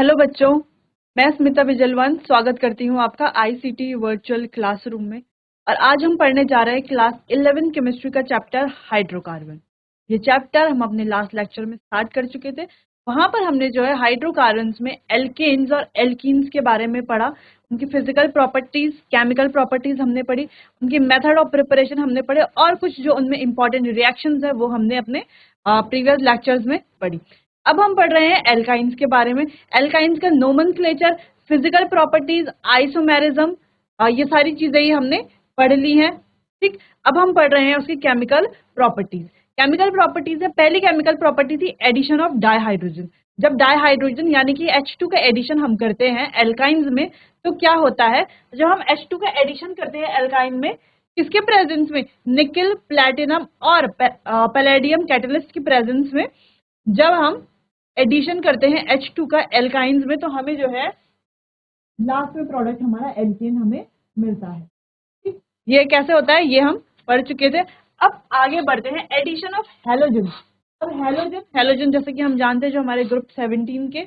Hello बच्चों, मैं स्मिता विजलवन स्वागत करती हूँ आपका आईसीटी वर्चुअल क्लासरूम में। और आज हम पढ़ने जा रहे हैं क्लास 11 केमिस्ट्री का चैप्टर हाइड्रोकार्बन। ये चैप्टर हम अपने लास्ट लेक्चर में स्टार्ट कर चुके थे। वहां पर हमने जो है हाइड्रोकार्बन्स में एल्केन्स और एल्कीन्स के बारे में पढ़ा, उनकी फिजिकल प्रॉपर्टीज, केमिकल प्रॉपर्टीज हमने पढ़ी, उनकी मेथड ऑफ प्रिपरेशन हमने पढ़े और कुछ जो उनमें इंपॉर्टेंट रिएक्शंस है वो हमने अपने प्रीवियस लेक्चर्स में पढ़ी। अब हम पढ़ रहे हैं एल्काइंस के बारे में। एल्काइंस का नोमेनक्लेचर, फिजिकल प्रॉपर्टीज, आइसोमेरिज्म, ये सारी चीजें ही हमने पढ़ ली हैं। ठीक, अब हम पढ़ रहे हैं उसकी केमिकल प्रॉपर्टीज। केमिकल प्रॉपर्टीज है, पहली केमिकल प्रॉपर्टी थी एडिशन ऑफ डाइहाइड्रोजन। जब डाइहाइड्रोजन यानी कि H2 का एडिशन हम करते हैं एल्काइंस में, तो क्या होता है, जब हम H2 का एडिशन करते हैं एल्काइन में, किसके प्रेजेंस में? निकल, प्लैटिनम और पैलेडियम कैटलिस्ट की प्रेजेंस में जब हम एडिशन करते हैं H2 का एल्काइंस में, तो हमें जो है लास्ट में प्रोडक्ट हमारा एल्केन हमें मिलता है। ठीक, ये कैसे होता है ये हम पढ़ चुके थे। अब आगे बढ़ते हैं, एडिशन ऑफ हैलोजन। अब हैलोजन जैसे कि हम जानते हैं, जो हमारे ग्रुप 17 के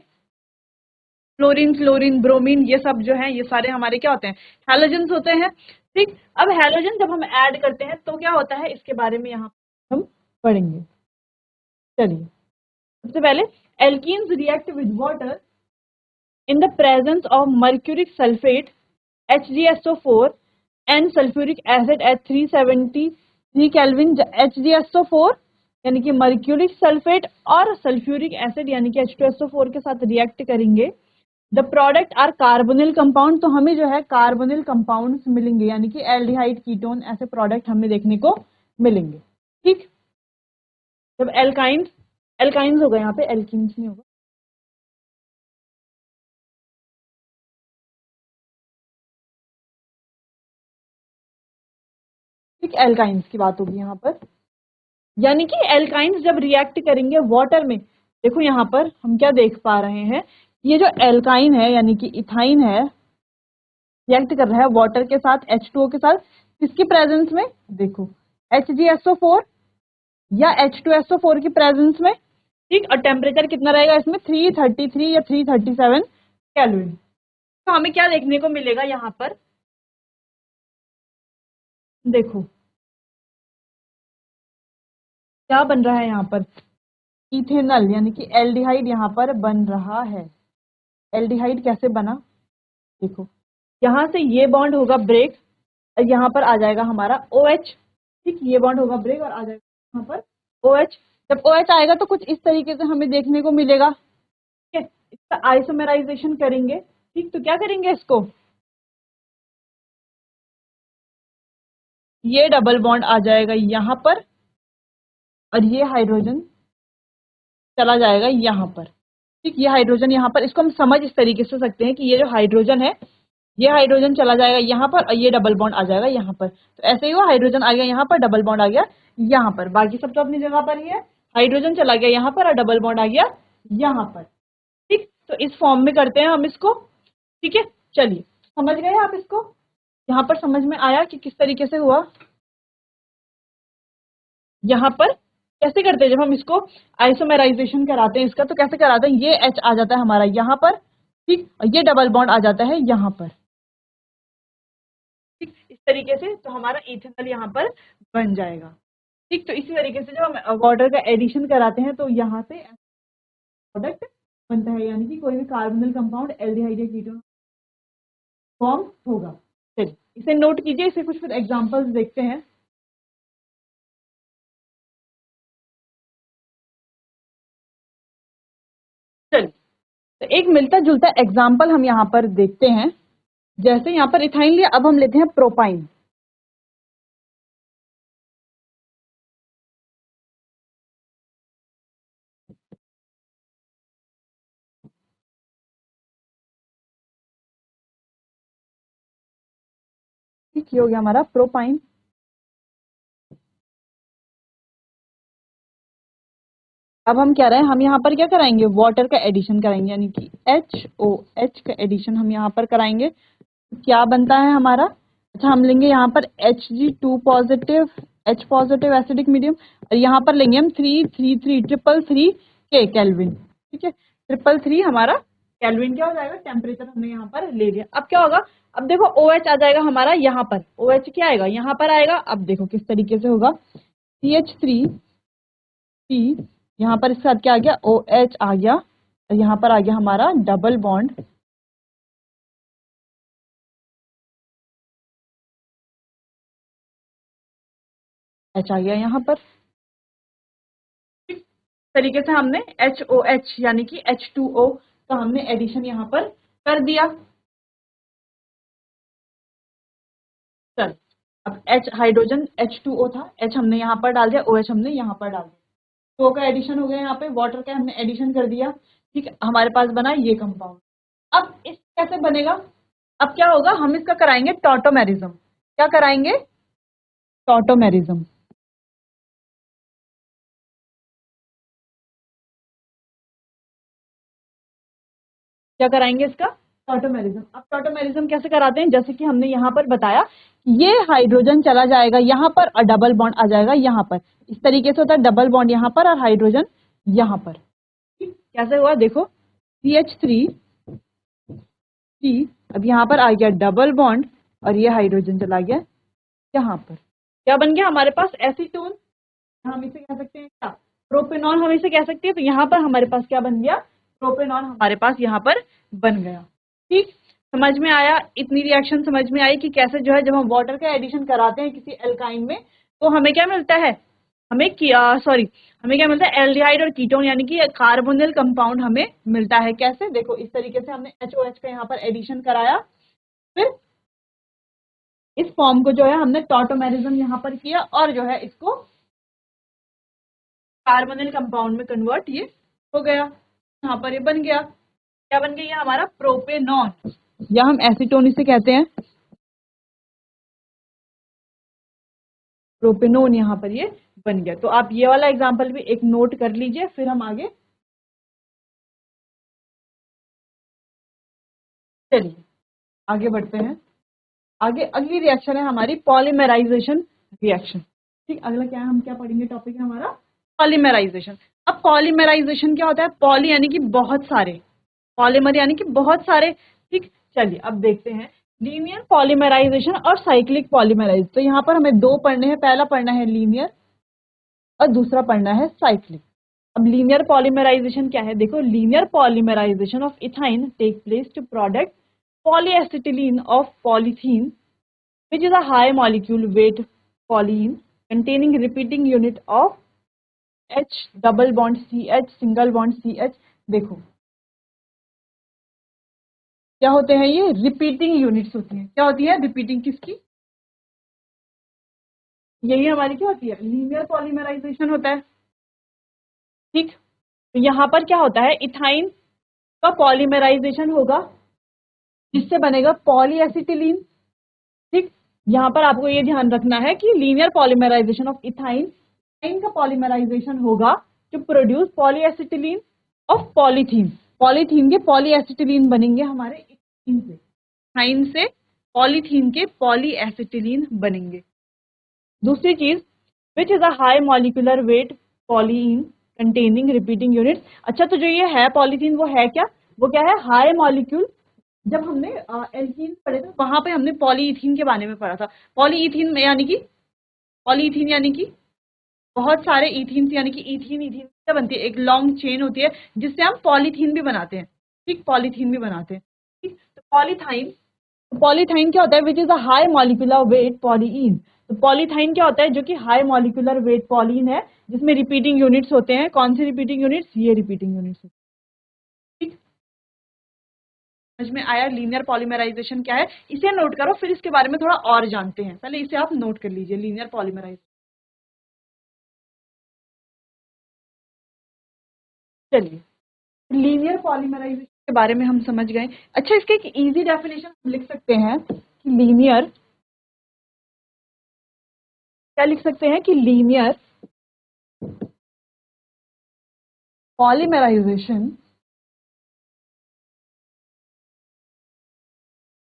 फ्लोरीन, क्लोरीन, ब्रोमीन, ये सब जो है ये सारे हमारे क्या होते हैं? हैलोजन्स होते हैं। ठीक, अब हैलोजन जब हम ऐड करते हैं तो क्या होता है, इसके बारे में यहाँ हम पढ़ेंगे। चलिए, सबसे पहले alkenes react with water in the presence of mercuric sulfate HgSO4 and sulfuric acid at 373 Kelvin। HgSO4 यानी कि मर्क्यूरिक सल्फेट और सल्फ्यूरिक एसिड यानी कि H2SO4 के साथ रिएक्ट करेंगे। The product are carbonyl compound, तो हमें जो है कार्बोनिल कंपाउंड्स मिलेंगे, यानी कि एल्डिहाइड, कीटोन, ऐसे प्रोडक्ट हमें देखने को मिलेंगे। ठीक, जब एल्काइंस होगा, यहाँ पे एल्कीन्स नहीं होगा। ठीक, एल्काइंस की बात होगी यहाँ पर, यानी कि एल्काइंस जब रिएक्ट करेंगे वाटर में। देखो यहाँ पर हम क्या देख पा रहे हैं, ये जो एल्काइन है यानी कि इथाइन है, रिएक्ट कर रहा है वाटर के साथ, H2O के साथ, किसकी प्रेजेंस में? देखो HgSO4 या H2SO4 की प्रेजेंस में। ठीक, और टेम्परेचर कितना रहेगा इसमें? 333 या 337 केल्विन। तो हमें क्या देखने को मिलेगा यहाँ पर, देखो क्या बन रहा है यहाँ पर, इथेनॉल यानी कि एल्डिहाइड यहाँ पर बन रहा है। एल्डिहाइड कैसे बना? देखो यहाँ से ये बॉन्ड होगा ब्रेक, और यहाँ पर आ जाएगा हमारा OH। ठीक, ये बॉन्ड होगा ब्रेक और आ जाएगा यहाँ पर OH। जब OH आएगा तो कुछ इस तरीके से हमें देखने को मिलेगा। ठीक है, इसका आइसोमेराइजेशन करेंगे। ठीक, तो क्या करेंगे इसको, ये डबल बॉन्ड आ जाएगा यहाँ पर और ये हाइड्रोजन चला जाएगा यहाँ पर। ठीक, ये हाइड्रोजन यहाँ पर, इसको हम समझ इस तरीके से सकते हैं कि ये जो हाइड्रोजन है, ये हाइड्रोजन चला जाएगा यहाँ पर और ये डबल बॉन्ड आ जाएगा यहाँ पर। तो ऐसे ही वो हाइड्रोजन आ गया यहाँ पर, डबल बॉन्ड आ गया यहाँ पर, बाकी सब तो अपनी जगह पर ही है। हाइड्रोजन चला गया यहाँ पर और डबल बॉन्ड आ गया यहाँ पर। ठीक, तो इस फॉर्म में करते हैं हम इसको। ठीक है, चलिए समझ गए आप इसको, यहाँ पर समझ में आया कि किस तरीके से हुआ। यहाँ पर कैसे करते हैं, जब हम इसको आइसोमेराइजेशन कराते हैं इसका, तो कैसे कराते हैं, ये H आ जाता है हमारा यहाँ पर। ठीक, और ये डबल बॉन्ड आ जाता है यहाँ पर। ठीक, इस तरीके से तो हमारा इथेनॉल यहाँ पर बन जाएगा। ठीक, तो इसी तरीके से जब हम वाटर का एडिशन कराते हैं तो यहाँ से प्रोडक्ट बनता है, यानी कि कोई भी कार्बोनिल कंपाउंड एल्डिहाइड या कीटोन फॉर्म होगा। चलिए इसे नोट कीजिए, इसे कुछ फिर एग्जांपल्स देखते हैं। चलिए, तो एक मिलता जुलता एग्जाम्पल हम यहाँ पर देखते हैं। जैसे यहाँ पर इथाइन लिया, अब हम लेते हैं प्रोपाइन। ठीक, ये हो गया हमारा प्रोपाइन। अब हम क्या रहे हैं, हम यहाँ पर क्या कराएंगे, वाटर का एडिशन कराएंगे, यानी कि HOH का एडिशन हम यहाँ पर कराएंगे। क्या बनता है हमारा, अच्छा हम लेंगे यहाँ पर Hg2 positive, H positive acidic medium, और यहाँ पर लेंगे हम 333 के केल्विन। ठीक है, 333 हमारा केल्विन क्या हो जाएगा, टेम्परेचर हमने यहाँ पर ले लिया। अब क्या होगा, अब देखो OH आ जाएगा हमारा यहाँ पर, OH क्या आएगा यहाँ पर आएगा। अब देखो किस तरीके से होगा, CH3C, यहाँ पर इसके साथ क्या आ गया, OH आ गया, और यहाँ पर आ गया हमारा डबल बॉन्ड, H आ गया यहाँ पर। इस तरीके से हमने HOH यानी कि H2O का हमने एडिशन यहाँ पर कर दिया। चल, अब H हाइड्रोजन H2O था, H हमने यहाँ पर डाल दिया, OH हमने यहाँ पर डाल दिया, तो का एडिशन हो गया, यहाँ पे वाटर का हमने एडिशन कर दिया। ठीक है, हमारे पास बना ये कंपाउंड। अब इस कैसे बनेगा, अब क्या होगा, हम इसका कराएंगे टॉटोमेरिज्म। क्या कराएंगे, टॉटोमेरिज्म। क्या कराएंगे इसका, टॉटोमेरिज्म। अब टॉटोमेरिज्म कैसे कराते हैं, जैसे कि हमने यहाँ पर बताया, ये हाइड्रोजन चला जाएगा यहाँ पर और डबल बॉन्ड आ जाएगा यहाँ पर। इस तरीके से होता है, डबल बॉन्ड यहाँ पर और हाइड्रोजन यहाँ पर। कैसे हुआ देखो, CH3C, अब यहाँ पर आ गया डबल बॉन्ड और ये हाइड्रोजन चला गया यहाँ पर। क्या बन गया हमारे पास, एसीटोन, हम इसे कह सकते हैं क्या, प्रोपेनॉल हम इसे कह सकते हैं। तो यहाँ पर हमारे पास क्या बन गया, प्रोपेनॉल हमारे पास यहाँ पर बन गया। ठीक, समझ में आया, इतनी रिएक्शन समझ में आई कि कैसे जो है जब हम वाटर का एडिशन कराते हैं किसी एल्काइन में तो हमें क्या मिलता है, हमें हमें क्या मिलता है, एल्डिहाइड और कीटोन यानी कि कार्बोनिल कंपाउंड हमें मिलता है। कैसे, देखो इस तरीके से हमने HOH का यहाँ पर एडिशन कराया, फिर इस फॉर्म को जो है हमने टॉटोमेरिज्म यहाँ पर किया और जो है इसको कार्बोनिल कंपाउंड में कन्वर्ट ये हो गया, यहाँ पर ये बन गया। क्या बन गया, ये हमारा प्रोपेनॉन, या हम एसीटोन इसे कहते हैं, प्रोपेनोन यहाँ पर ये बन गया। तो आप ये वाला एग्जांपल भी एक नोट कर लीजिए, फिर हम आगे चलिए आगे बढ़ते हैं। आगे अगली रिएक्शन है हमारी पॉलीमराइजेशन रिएक्शन। ठीक, अगला क्या है, हम क्या पढ़ेंगे, टॉपिक है हमारा पॉलीमराइजेशन। अब पॉलीमराइजेशन क्या होता है, पॉली यानी कि बहुत सारे, पॉलीमर यानी कि बहुत सारे। ठीक, चलिए अब देखते हैं लीनियर पॉलीमराइजेशन और साइक्लिक पॉलीमराइज। तो यहाँ पर हमें दो पढ़ने हैं, पहला पढ़ना है लीनियर और दूसरा पढ़ना है साइक्लिक। अब लीनियर पॉलीमराइजेशन क्या है, देखो linear polymerisation of ethyne take place to product polyacetylene of polythene, which is a high molecule weight polyene containing repeating unit of H double bond CH single bond CH। देखो क्या होते हैं, ये repeating units होती हैं। क्या होती है रिपीटिंग, किसकी, यही हमारी क्या होती है, लीनियर पॉलीमराइजेशन होता है। ठीक, तो यहाँ पर क्या होता है, इथाइन का पॉलीमराइजेशन होगा जिससे बनेगा पॉलीएसिटिलीन। ठीक, यहाँ पर आपको ये ध्यान रखना है कि linear polymerisation of ethyne, ethyne का पॉलीमराइजेशन होगा to produce polyacetylene of polythene. Polythene के पॉलीएसिटिलीन बनेंगे हमारे इथाइन से, इथाइन से पॉलीथीन के पॉलीएसिटिलीन बनेंगे। दूसरी चीज, which is a high molecular weight polyene containing repeating unit. अच्छा, तो जो ये है पॉलीथीन वो है क्या, वो क्या है, हाई मॉलिक्यूल। जब हमने एल्कीन पढ़े थे वहां पे हमने पॉलीइथीन के बारे में पढ़ा था। पॉलीइथीन यानी कि, पॉलीइथीन यानी कि बहुत सारे इथीन यानी कि इथीन, इथीन क्या बनती है, एक लॉन्ग चेन होती है जिससे हम पॉलीथीन भी बनाते हैं। ठीक, पॉलीथीन भी बनाते हैं। ठीक, तो पॉलीथाइन, पॉलीथाइन क्या होता है, which is a high molecular weight polyene. तो पॉलीथाइन क्या होता है, जो कि हाई मॉलिक्यूलर वेट पॉलीन है जिसमें रिपीटिंग यूनिट्स होते हैं। कौन सी रिपीटिंग यूनिट्स, ये रिपीटिंग यूनिट्स। ठीक, समझ में आया लीनियर पॉलीमराइजेशन क्या है, इसे नोट करो, फिर इसके बारे में थोड़ा और जानते हैं। पहले इसे आप नोट कर लीजिए, लीनियर पॉलीमराइजेशन। चलिए, लीनियर पॉलीमराइजेशन के बारे में हम समझ गए। अच्छा, इसके एक इजी डेफिनेशन हम लिख सकते हैं कि लीनियर, क्या लिख सकते हैं कि linear polymerisation,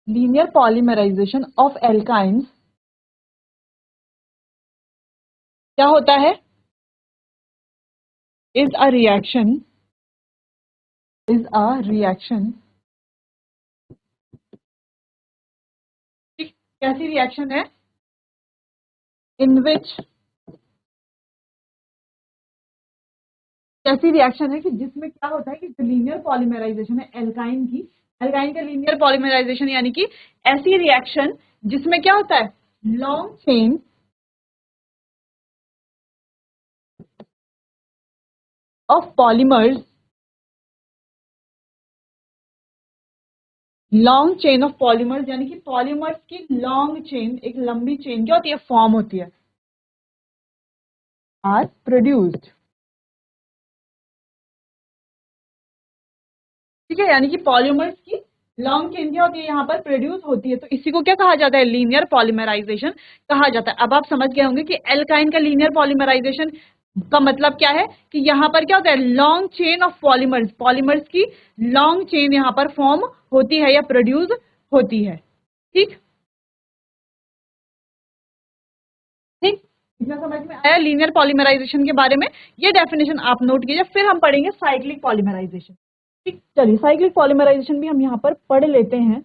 linear polymerisation of alkynes क्या होता है, इज अ रिएक्शन कैसी रिएक्शन है, इन विच, कैसी रिएक्शन है कि जिसमें क्या होता है कि जो लीनियर पॉलीमराइजेशन है एल्काइन की, एल्काइन का लीनियर पॉलीमराइजेशन यानी कि ऐसी रिएक्शन जिसमें क्या होता है, long chain of polymers, long chain of polymers यानी कि पॉलीमर्स की लॉन्ग चेन, एक लंबी चेन क्या होती है, फॉर्म होती है, आर प्रोड्यूस्ड। ठीक है, यानी कि पॉलीमर्स की लॉन्ग चेन क्या होती है, यहाँ पर प्रोड्यूस होती है, तो इसी को क्या कहा जाता है, लीनियर पॉलीमराइजेशन कहा जाता है। अब आप समझ गए होंगे कि एल्काइन का लीनियर पॉलीमराइजेशन का मतलब क्या है कि यहाँ पर क्या होता है, long chain of polymers, polymers की लॉन्ग चेन यहाँ पर फॉर्म होती है या प्रोड्यूस होती है। ठीक ठीक, इतना समझ में आया लीनियर पॉलीमराइजेशन के बारे में। ये डेफिनेशन आप नोट कीजिए, फिर हम पढ़ेंगे साइक्लिक पॉलीमराइजेशन। ठीक, चलिए साइक्लिक पॉलीमराइजेशन भी हम यहाँ पर पढ़ लेते हैं।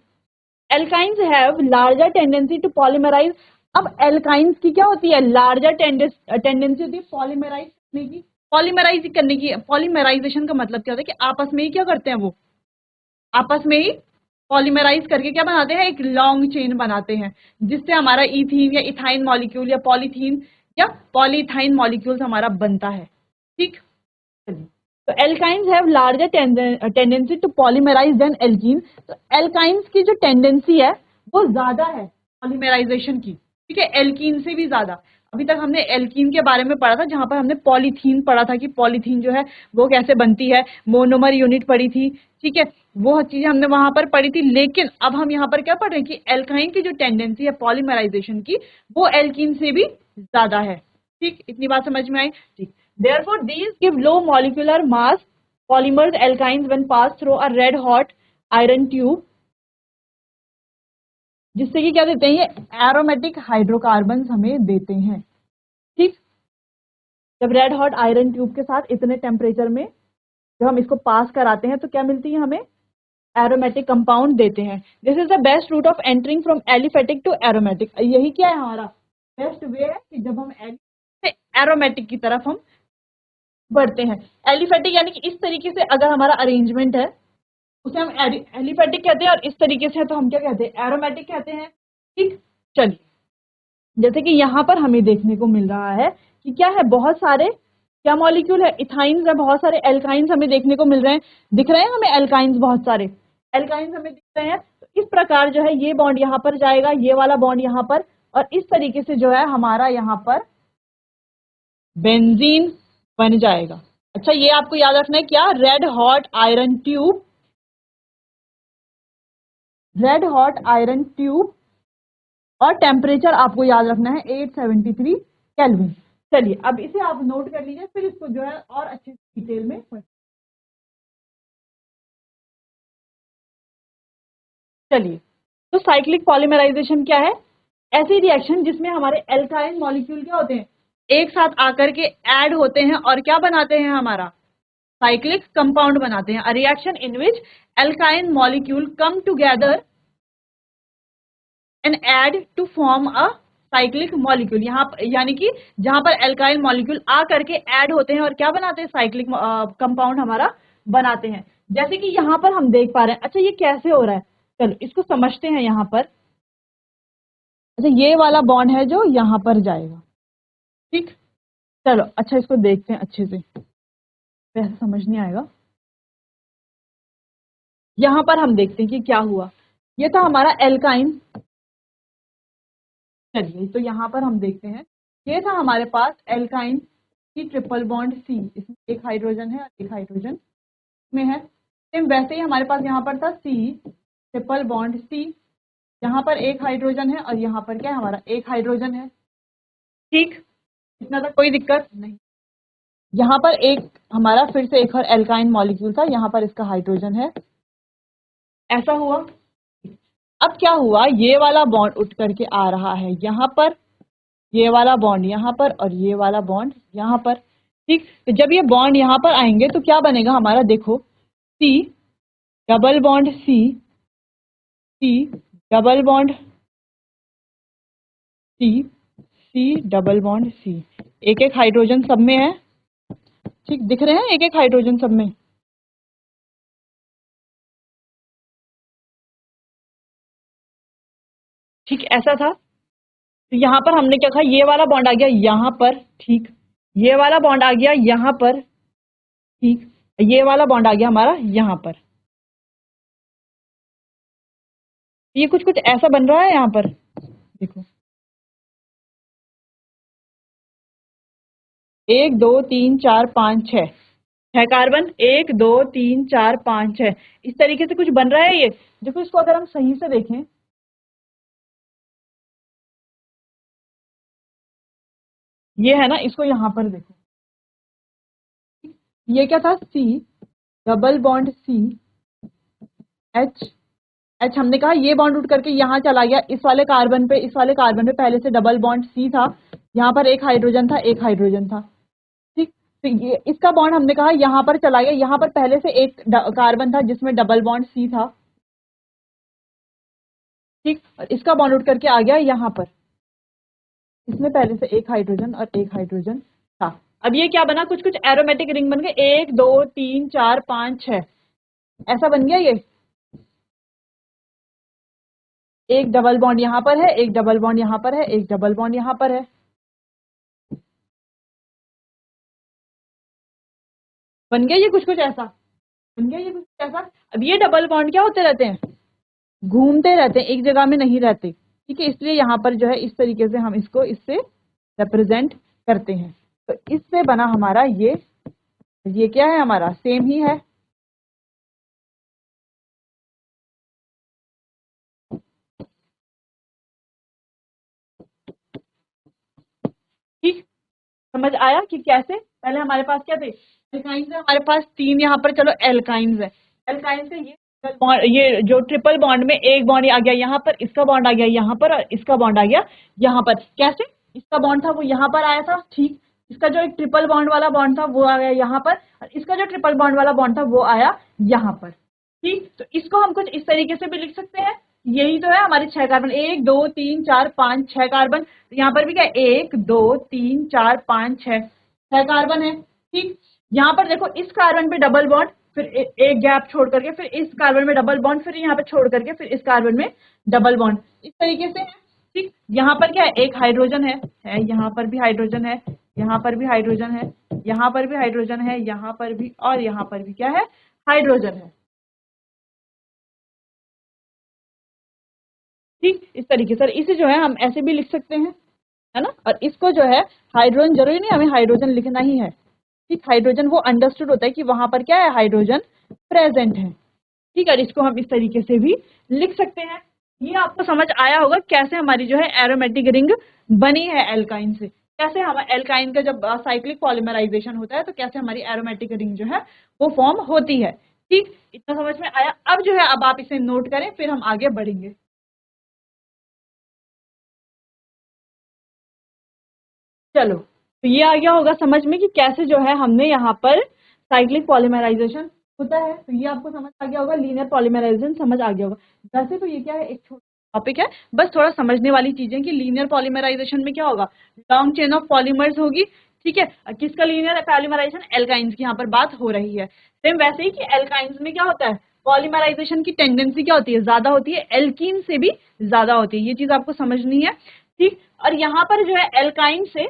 Alkynes have larger tendency to polymerise. अब एल्काइंस की क्या होती है, लार्जर टेंडेंसी होती है पॉलीमराइज करने की, पॉलीमराइज करने की। पॉलीमराइजेशन का मतलब क्या होता है कि आपस में ही क्या करते हैं, वो आपस में ही पॉलीमराइज करके क्या बनाते हैं, एक लॉन्ग चेन बनाते हैं, जिससे हमारा इथीन या इथाइन मॉलिक्यूल या पॉलीथीन या पॉलीथाइन मॉलिक्यूल्स हमारा बनता है। ठीक, तो alkynes have larger tendency to polymerise than alkene. तो एल्काइंस की जो टेंडेंसी है वो ज्यादा है पॉलीमराइजेशन की, ठीक है, एल्कीन से भी ज्यादा। अभी तक हमने एल्कीन के बारे में पढ़ा था, जहां पर हमने पॉलीथीन पढ़ा था कि पॉलीथीन जो है वो कैसे बनती है, मोनोमर यूनिट पढ़ी थी, ठीक है, वो चीजें हमने वहां पर पढ़ी थी। लेकिन अब हम यहाँ पर क्या पढ़ रहे हैं कि एल्काइन की जो टेंडेंसी है पॉलीमराइजेशन की, वो एल्कीन से भी ज्यादा है। ठीक, इतनी बात समझ में आई। ठीक, therefore these give low molecular mass polymers alkynes when passed through a red hot iron tube, जिससे कि क्या देते हैं, ये एरोमेटिक हाइड्रोकार्बन हमें देते हैं। ठीक, जब रेड हॉट आयरन ट्यूब के साथ इतने टेम्परेचर में जब हम इसको पास कराते हैं तो क्या मिलती है हमें, एरोमेटिक कंपाउंड देते हैं। This is the best route of entering from aliphatic to aromatic. यही क्या है, हमारा बेस्ट वे है कि जब हम एरोमेटिक की तरफ हम बढ़ते हैं। एलिफेटिक यानी कि इस तरीके से अगर हमारा अरेंजमेंट है उसे हम एलिफेटिक कहते हैं, और इस तरीके से तो हम क्या कहते हैं, एरोमेटिक कहते हैं। ठीक, चलिए, जैसे कि यहाँ पर हमें देखने को मिल रहा है कि क्या है, बहुत सारे क्या मॉलिक्यूल है, इथाइंस है, बहुत सारे एल्काइंस हमें देखने को मिल रहे हैं, दिख रहे हैं हमें एल्काइंस, बहुत सारे एल्काइंस हमें दिख रहे हैं। तो इस प्रकार जो है ये बॉन्ड यहाँ पर जाएगा, ये वाला बॉन्ड यहाँ पर, और इस तरीके से जो है हमारा यहाँ पर बेंजीन बन जाएगा। अच्छा, ये आपको याद रखना है क्या, red hot iron tube, red hot iron tube, और टेम्परेचर आपको याद रखना है 873 केल्विन। चलिए अब इसे आप नोट कर लीजिए, फिर इसको जो है और अच्छे से डिटेल में चलिए। तो साइक्लिक पॉलीमराइजेशन क्या है, ऐसी रिएक्शन जिसमें हमारे एल्काइल मॉलिक्यूल क्या होते हैं, एक साथ आकर के ऐड होते हैं और क्या बनाते हैं, हमारा साइक्लिक कंपाउंड बनाते हैं। A reaction in which alkyne molecule come together and add to form a cyclic molecule. यहाँ यानी कि जहां पर एल्काइल मॉलिक्यूल आ करके ऐड होते हैं और क्या बनाते हैं, साइक्लिक कंपाउंड हमारा बनाते हैं। जैसे कि यहाँ पर हम देख पा रहे हैं। अच्छा, ये कैसे हो रहा है, चलो इसको समझते हैं यहाँ पर। अच्छा, ये वाला बॉन्ड है जो यहाँ पर जाएगा, ठीक, चलो अच्छा इसको देखते हैं अच्छे से, वैसे समझ नहीं आएगा। यहाँ पर हम देखते हैं कि क्या हुआ, ये था हमारा एल्काइन। चलिए, तो यहाँ पर हम देखते हैं, ये था हमारे पास एल्काइन की ट्रिपल बॉन्ड सी, इसमें एक हाइड्रोजन है और एक हाइड्रोजन में है। सेम वैसे ही हमारे पास यहाँ पर था सी ट्रिपल बॉन्ड सी, यहाँ पर एक हाइड्रोजन है और यहाँ पर क्या है, हमारा एक हाइड्रोजन है। ठीक, इतना तक कोई दिक्कत नहीं। यहाँ पर एक हमारा फिर से एक और एल्काइन मॉलिक्यूल था, यहाँ पर इसका हाइड्रोजन है, ऐसा हुआ। अब क्या हुआ, ये वाला बॉन्ड उठ करके आ रहा है यहाँ पर, ये वाला बॉन्ड यहाँ पर और ये वाला बॉन्ड यहाँ पर। ठीक, तो जब ये बॉन्ड यहाँ पर आएंगे तो क्या बनेगा हमारा, देखो C double bond C, C double bond C, C double bond C, एक एक हाइड्रोजन सब में है। ठीक, दिख रहे हैं एक एक हाइड्रोजन सब में। ठीक, ऐसा था। तो यहाँ पर हमने क्या कहा, ये वाला बॉन्ड आ गया यहाँ पर। ठीक, ये वाला बॉन्ड आ गया यहाँ पर। ठीक, ये वाला बॉन्ड आ गया हमारा यहाँ पर। ये कुछ कुछ ऐसा बन रहा है यहाँ पर, देखो। 1 2 3 4 5 6, 6 कार्बन, 1 2 3 4 5 6, इस तरीके से कुछ बन रहा है ये। देखो इसको अगर हम सही से देखें, ये है ना, इसको यहाँ पर देखो। ये क्या था, C double bond C, H, H हमने कहा ये बॉन्ड उठ करके यहाँ चला गया, इस वाले कार्बन पे, इस वाले कार्बन पे पहले से डबल बॉन्ड सी था, यहाँ पर एक हाइड्रोजन था, एक हाइड्रोजन था। ठीक, तो ये इसका बॉन्ड हमने कहा यहाँ पर चला गया, यहाँ पर पहले से एक कार्बन था जिसमें डबल बॉन्ड सी था। ठीक, और इसका बॉन्ड उठ करके आ गया यहाँ पर, इसमें पहले से एक हाइड्रोजन और एक हाइड्रोजन था। अब ये क्या बना, कुछ कुछ एरोमेटिक रिंग बन गए, 1 2 3 4 5 6, ऐसा बन गया ये। एक डबल बॉन्ड यहाँ पर है, एक डबल बॉन्ड यहाँ पर है, एक डबल बॉन्ड यहाँ पर है। बन गया ये कुछ कुछ ऐसा, बन गया ये कुछ कुछ ऐसा। अब ये डबल बॉन्ड क्या होते रहते हैं, घूमते रहते हैं, एक जगह में नहीं रहते। ठीक है, इसलिए यहाँ पर जो है इस तरीके से हम इसको इससे रिप्रेजेंट करते हैं। तो इससे बना हमारा ये क्या है, हमारा सेम ही है। ठीक, समझ आया कि कैसे। पहले हमारे पास क्या थे, एल्काइंस है हमारे पास तीन, यहाँ पर चलो एल्काइंस है। एल्काइंस है ये जो ट्रिपल बॉन्ड में एक बॉन्ड आ गया यहाँ पर, इसका बॉन्ड आ गया यहाँ पर, और इसका बॉन्ड आ गया यहाँ पर। कैसे, इसका बॉन्ड था वो यहाँ पर आया था। ठीक, इसका जो एक ट्रिपल बॉन्ड वाला बॉन्ड था वो आ गया यहाँ पर, और इसका जो ट्रिपल बॉन्ड वाला बॉन्ड था वो आया यहाँ पर। ठीक, तो इसको हम कुछ इस तरीके से भी लिख सकते हैं। यही तो है हमारे 6 कार्बन, 1 2 3 4 5 6 कार्बन। यहाँ पर भी क्या, 1 2 3 4 5 6, 6 कार्बन है। ठीक, यहाँ पर देखो इस कार्बन पे डबल बॉन्ड, फिर एक गैप छोड़ करके, फिर इस कार्बन में डबल बॉन्ड, फिर यहाँ पे छोड़ करके, फिर इस कार्बन में डबल बॉन्ड, इस तरीके से है। ठीक, यहाँ पर क्या है, एक हाइड्रोजन है, यहाँ पर भी हाइड्रोजन है, यहाँ पर भी हाइड्रोजन है, यहाँ पर भी हाइड्रोजन है, यहाँ पर भी, और यहाँ पर भी क्या है, हाइड्रोजन है। ठीक, इस तरीके से इसे जो है हम ऐसे भी लिख सकते हैं, है ना। और इसको जो है हाइड्रोजन, जरूरी नहीं हमें हाइड्रोजन लिखना ही है। ठीक, हाइड्रोजन वो अंडरस्टूड होता है कि वहां पर क्या है, हाइड्रोजन प्रेजेंट है। ठीक है, इसको हम इस तरीके से भी लिख सकते हैं। ये आपको समझ आया होगा कैसे हमारी जो है एरोमेटिक रिंग बनी है एल्काइन से, कैसे हम एल्काइन का जब साइक्लिक पॉलीमराइजेशन होता है तो कैसे हमारी एरोमेटिक रिंग जो है वो फॉर्म होती है। ठीक, इतना समझ में आया। अब जो है अब आप इसे नोट करें, फिर हम आगे बढ़ेंगे। चलो, तो ये आ गया होगा समझ में कि कैसे जो है हमने यहाँ पर साइक्लिक पॉलीमराइजेशन होता है। तो ये आपको समझ आ गया होगा, लीनियर पॉलीमराइजेशन समझ आ गया होगा। वैसे तो ये क्या है, एक छोटा टॉपिक है, बस थोड़ा समझने वाली चीजें कि लीनियर पॉलीमराइजेशन में क्या होगा, लॉन्ग चेन ऑफ पॉलीमर्स होगी। ठीक है, किसका लीनियर पॉलीमराइजेशन, एल्काइंस की यहाँ पर बात हो रही है। सेम वैसे ही कि एल्काइंस में क्या होता है, पॉलीमराइजेशन की टेंडेंसी क्या होती है, ज्यादा होती है, एल्कीन से भी ज्यादा होती है। ये चीज आपको समझनी है। ठीक, और यहाँ पर जो है एल्काइन से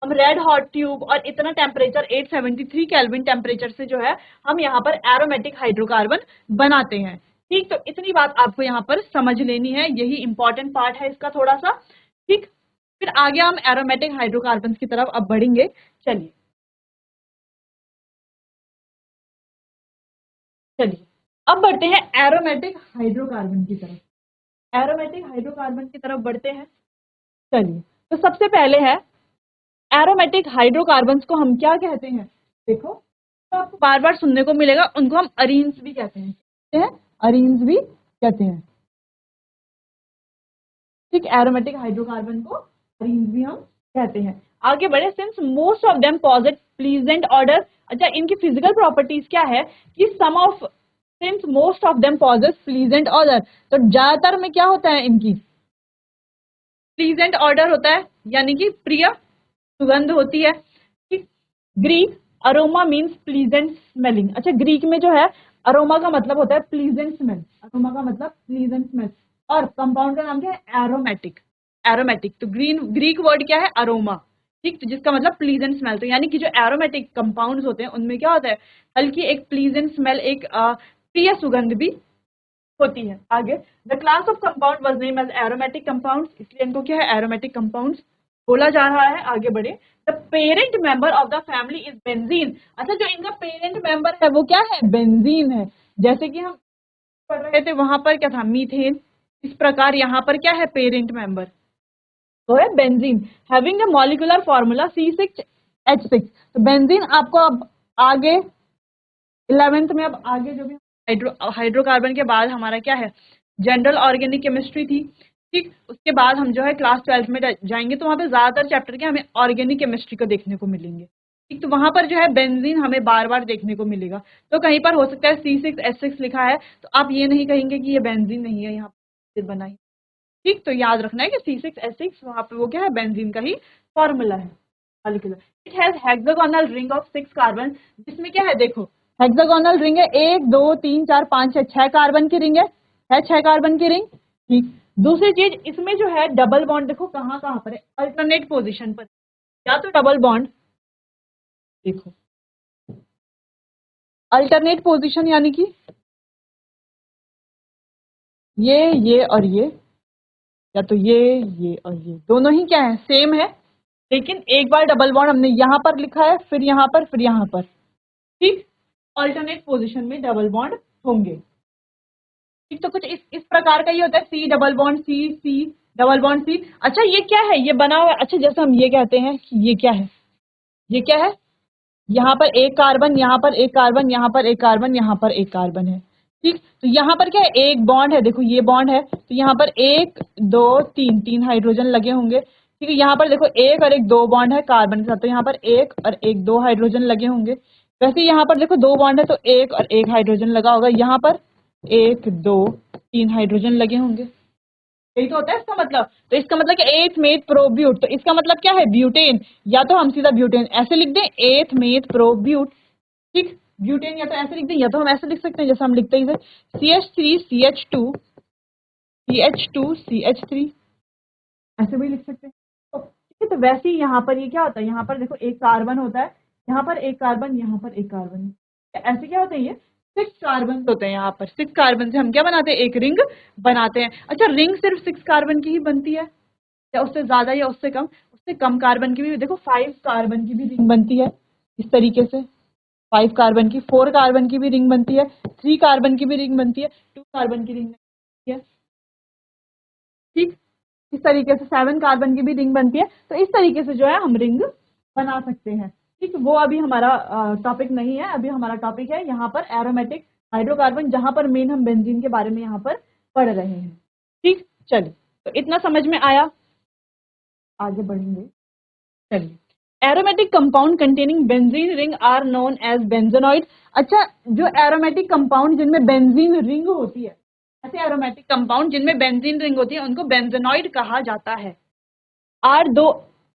हम रेड हॉट ट्यूब और इतना टेम्परेचर 873 केल्विन टेम्परेचर से जो है हम यहाँ पर एरोमेटिक हाइड्रोकार्बन बनाते हैं। ठीक, तो इतनी बात आपको यहाँ पर समझ लेनी है, यही इंपॉर्टेंट पार्ट है इसका थोड़ा सा। ठीक, फिर आगे हम एरोमेटिक हाइड्रोकार्बन की तरफ अब बढ़ेंगे। चलिए चलिए, अब बढ़ते हैं एरोमेटिक हाइड्रोकार्बन की तरफ। एरोमेटिक हाइड्रोकार्बन की तरफ बढ़ते हैं। चलिए, तो सबसे पहले है एरोमेटिक हाइड्रोकार्बन्स को हम क्या कहते हैं, देखो तो आपको बार बार सुनने को मिलेगा, उनको हम अरीन्स भी कहते हैं। कहते हैं, अरीन्स भी कहते हैं। ठीक, एरोमेटिक हाइड्रोकार्बन को अरीन्स भी हम कहते हैं। आगे बढ़े, since most of them possess pleasant odour. अच्छा, इनकी फिजिकल प्रॉपर्टीज क्या है कि some of, since most of them possess pleasant odour, तो ज्यादातर में क्या होता है इनकी, प्लीजेंट ऑर्डर होता है यानी कि प्रिय सुगंध होती है। ठीक। Greek aroma means pleasant smelling. अच्छा, ग्रीक में जो है अरोमा का मतलब होता है प्लीजेंट स्मेल, अरोमा का मतलब प्लीजेंट स्मेल, और कंपाउंड का नाम क्या है? एरोमेटिक। एरोमेटिक तो ग्रीक वर्ड क्या है? अरोमा। ठीक, तो जिसका मतलब प्लीजेंट स्मेल। तो यानी कि जो एरोमेटिक कंपाउंड्स होते हैं उनमें क्या होता है? हल्की एक प्लीजेंट स्मेल, एक प्रिय सुगंध भी होती है। आगे, the class of compound was name as aromatic compounds, इसलिए इनको क्या है? एरोमेटिक कंपाउंड्स बोला जा रहा है। आगे बढ़े, the parent member of the family is benzene. अच्छा, जो इनका पेरेंट मेंबर है वो क्या है? बेंजीन है। जैसे कि हम पढ़ रहे थे वहां पर क्या था? मीथेन। इस प्रकार यहाँ पर क्या है? पेरेंट मेंबर तो है benzene, having a molecular formula C6H6। तो बेंजीन आपको अब आगे 11th में, अब आगे जो भी हाइड्रोकार्बन के बाद हमारा क्या है? जनरल ऑर्गेनिक केमिस्ट्री थी। ठीक, उसके बाद हम जो है क्लास 12 में जाएंगे तो वहां पे ज्यादातर चैप्टर के हमें ऑर्गेनिक केमिस्ट्री को देखने को मिलेंगे। ठीक, तो वहां पर जो है बेंजीन हमें बार बार देखने को मिलेगा। तो कहीं पर हो सकता है C6H6 लिखा है तो आप ये नहीं कहेंगे कि ये बेंजीन नहीं है, यहाँ पर बना ही। ठीक, तो याद रखना है कि C6H6 वहां पे वो क्या है? बेंजीन का ही फॉर्मूला है, molecular. It has hexagonal ring of 6 carbon, जिसमें क्या है? देखो, हेक्सागोनल रिंग है, 1 2 3 4 5 6, 6 कार्बन की रिंग है 6 कार्बन की रिंग। ठीक, दूसरी चीज इसमें जो है डबल बॉन्ड, देखो कहाँ कहाँ पर है? अल्टरनेट पोजिशन पर, या तो डबल बॉन्ड, देखो अल्टरनेट पोजिशन यानी कि ये और ये, या तो ये और ये दोनों ही क्या है? सेम है, लेकिन एक बार डबल बॉन्ड हमने यहाँ पर लिखा है, फिर यहाँ पर, फिर यहाँ पर। ठीक, ऑल्टरनेट पोजीशन में डबल बॉन्ड होंगे। ठीक, तो कुछ इस प्रकार का ये होता है, C double bond C, C double bond C. अच्छा, ये क्या है? ये बना हुआ है। अच्छा, जैसे हम ये कहते हैं कि ये क्या है? ये क्या है? यहाँ पर एक कार्बन, यहाँ पर एक कार्बन, यहाँ पर एक कार्बन, यहाँ पर एक कार्बन है। ठीक, तो यहाँ पर क्या है? एक बॉन्ड है, देखो ये बॉन्ड है, तो यहाँ पर 1 2 3 3 हाइड्रोजन लगे होंगे। ठीक है, यहाँ पर देखो एक और एक दो बॉन्ड है कार्बन के साथ, तो यहाँ पर एक और एक दो हाइड्रोजन लगे होंगे। वैसे यहाँ पर देखो दो बॉन्ड है तो एक और एक हाइड्रोजन लगा होगा, यहाँ पर 1 2 3 हाइड्रोजन लगे होंगे। यही तो होता है इसका मतलब। तो इसका मतलब कि एथ मेथ प्रोब्यूट, तो इसका मतलब क्या है? ब्यूटेन। या तो हम सीधा ब्यूटेन ऐसे लिख दें, एथ मेथ प्रोब्यूट। ठीक, ब्यूटेन या तो ऐसे लिख दें, या तो हम ऐसे लिख सकते हैं जैसे हम लिखते ही थे, CH3CH2 ऐसे भी लिख सकते हैं। तो ठीक है, तो वैसे ही यहाँ पर ये क्या होता है? यहाँ पर देखो एक कार्बन होता है, यहाँ पर एक कार्बन, यहाँ पर एक कार्बन। ऐसे क्या होता है? ये 6 कार्बन होते हैं। यहाँ पर 6 कार्बन से हम क्या बनाते हैं? एक रिंग बनाते हैं। अच्छा, रिंग सिर्फ 6 कार्बन की ही बनती है या उससे ज्यादा या उससे कम? उससे कम कार्बन की भी, देखो 5 कार्बन की भी रिंग बनती है इस तरीके से। 5 कार्बन की, 4 कार्बन की भी रिंग बनती है, 3 कार्बन की भी रिंग बनती है, 2 कार्बन की रिंग बनती है। ठीक, इस तरीके से 7 कार्बन की भी रिंग बनती है। तो इस तरीके से जो है हम रिंग बना सकते हैं। ठीक, वो अभी हमारा टॉपिक नहीं है। अभी हमारा टॉपिक है यहाँ पर एरोमेटिक हाइड्रोकार्बन, जहां पर मेन हम बेंजीन के बारे में यहाँ पर पढ़ रहे हैं। ठीक, चलिए, तो इतना समझ में आया। आगे बढ़ेंगे, चलिए। Aromatic compound containing benzene ring are known as benzenoid. अच्छा, जो एरोमेटिक कंपाउंड जिनमें बेंजीन रिंग होती है, ऐसे एरोमेटिक कंपाउंड जिनमें बेंजीन रिंग होती है उनको बेंजोनॉइड कहा जाता है। Are though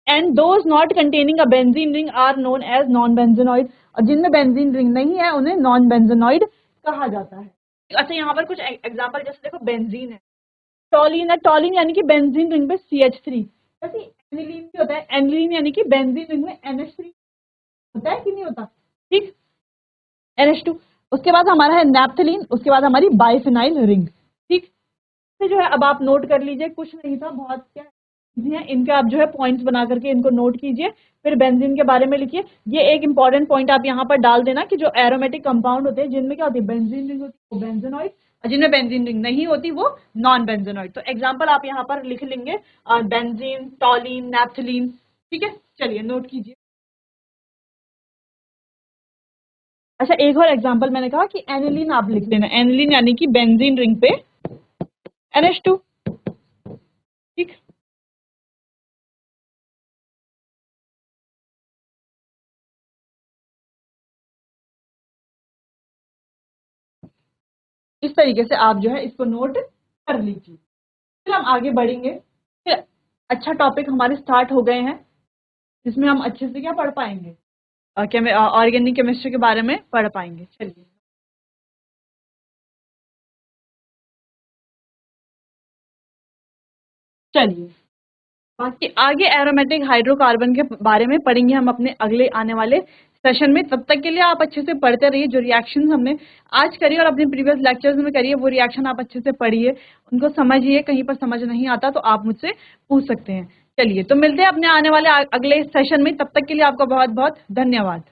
and those not containing a benzene ring are known as non benzenoid. और जिनमें बेंजीन रिंग नहीं है उन्हें नॉन बेंजोनॉइड कहा जाता है। अच्छा, यहाँ पर कुछ एग्जांपल, जैसे देखो बेंजीन है, टॉलिन है, टॉलिन यानी कि बेंजीन रिंग पे CH3। वैसे एनिलीन भी होता है, एनिलीन यानी कि बेंजीन रिंग में NH3 होता है कि नहीं होता? ठीक, NH2। उसके बाद हमारा है नैप्थलीन, उसके बाद हमारी बाइफिनाइल रिंग। ठीक, तो जो है अब आप नोट कर लीजिए, कुछ नहीं था, बहुत क्या है इनके, आप जो है पॉइंट्स बना करके इनको नोट कीजिए, फिर बेंजीन के बारे में लिखिए। ये एक इंपॉर्टेंट पॉइंट आप यहाँ पर डाल देना कि जो एरोमेटिक कंपाउंड होते हैं जिनमें क्या होती है? बेंजीन रिंग होती है वो बेंजोनॉइड, और जिनमें बेंजीन रिंग नहीं होती वो नॉन बेंजोनॉइड। तो एग्जाम्पल आप यहाँ पर लिख लेंगे, बेंजीन, टॉलिन, नैप्थलीन। ठीक है, चलिए नोट कीजिए। अच्छा, एक और एग्जाम्पल मैंने कहा कि एनिलीन आप लिख लेना, एनिलीन यानी कि बेंजीन रिंग पे NH2। ठीक, इस तरीके से आप जो है इसको नोट कर लीजिए। फिर हम आगे बढ़ेंगे। फिर अच्छा टॉपिक हमारे स्टार्ट हो गए हैं, जिसमें हम अच्छे से क्या पढ़ पाएंगे, ऑर्गेनिक केमिस्ट्री के बारे में पढ़ पाएंगे। चलिए चलिए बाकी आगे एरोमेटिक हाइड्रोकार्बन के बारे में पढ़ेंगे हम अपने अगले आने वाले सेशन में। तब तक के लिए आप अच्छे से पढ़ते रहिए। जो रिएक्शन हमने आज करी और अपने प्रीवियस लेक्चर्स में करी है, वो रिएक्शन आप अच्छे से पढ़िए, उनको समझिए। कहीं पर समझ नहीं आता तो आप मुझसे पूछ सकते हैं। चलिए तो मिलते हैं अपने आने वाले अगले सेशन में। तब तक के लिए आपका बहुत बहुत धन्यवाद।